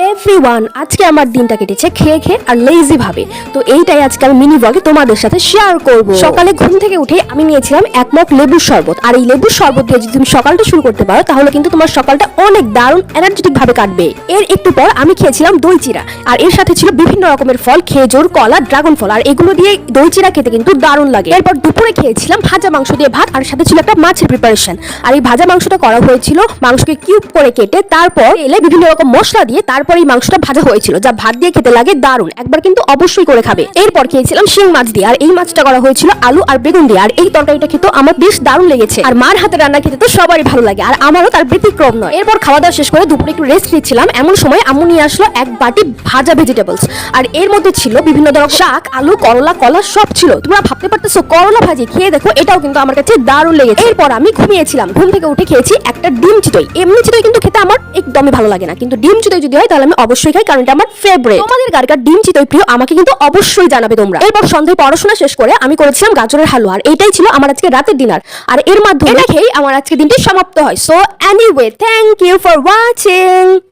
Everyone, আজকে আমার দিনটা কেটেছে খেয়ে খেয়ে আর লেজি ভাবে। তো এইটাই আজকে আমি মিনি ব্লগে তোমাদের সাথে শেয়ার করব। সকালে ঘুম থেকে উঠে আমি নিয়েছিলাম এক মগ লেবুর শরবত, আর এই লেবুর শরবত দিয়ে যদি তুমি সকালটা শুরু করতে পারো তাহলে কিন্তু তোমার সকালটা অনেক দারুণ এনার্জেটিক ভাবে কাটবে। এর একটু পর আমি খেয়েছিলাম দই চিরা, আর এর সাথে ছিল বিভিন্ন রকমের ফল, খেজুর, কলা, ড্রাগন ফল, আর এগুলো দিয়ে দই চিরা খেতে কিন্তু দারুণ লাগে। এরপর দুপুরে খেয়েছিলাম ভাজা মাংস দিয়ে ভাত, আর সাথে ছিল একটা মাছের প্রিপারেশন। আর এই ভাজা মাংসটা করা হয়েছিল মাংসকে কিউব করে কেটে, তারপর এলে বিভিন্ন রকম মশলা দিয়ে তারপর এই মাংসটা ভাজা হয়েছিল, যা ভাত দিয়ে খেতে লাগে দারুণ। একবার কিন্তু অবশ্যই করে খাবে। এরপর খেয়েছিলাম শিং মাছ দিয়ে, আর এই মাছটা করা হয়েছিল আলু আর বেগুন দিয়ে, আর এই তরকারিটা খেতে আমার বেশ দারুণ লেগেছে। আর মার হাতে রান্না খেতে তো সবারই ভালো লাগে, আর আমারও তার ব্যতিক্রম নয়। এরপর খাওয়া দাওয়া শেষ করে দুপুরে একটু রেস্ট নিচ্ছিলাম, এমন সময় আম্মু নিয়ে আসলো এক বাটি ভাজা ভেজিটেবলস, আর এর মধ্যে ছিল বিভিন্ন ধরনের শাক, আলু, করলা, কলা সব ছিল। তোমরা ভাবতে পারতেছো করলা ভাজি, খেয়ে দেখো, এটাও কিন্তু আমার কাছে দারুণ লেগেছে। এরপর আমি ঘুমিয়েছিলাম, ঘুম থেকে উঠে খেয়েছি একটা ডিম চিতই। এমনি চিতই কিন্তু খেতে আমার একদমই ভালো লাগে না, কিন্তু ডিম চিতই যদি হয় তাহলে আমি অবশ্যই খাই, কারণ এটা আমার ফেভারিট। তোমাদের কার ডিম চিতই প্রিয় আমাকে কিন্তু অবশ্যই জানাবে তোমরা। এরপর সন্ধ্যায় পড়াশোনা শেষ করে আমি করেছিলাম গাজরের হালুয়া, আর এটাই ছিল আমার আজকে রাতের ডিনার। আর এর মাধ্যমে এটা খেয়েই আমার আজকে দিনটি সমাপ্ত হয়। So anyway, thank you for watching.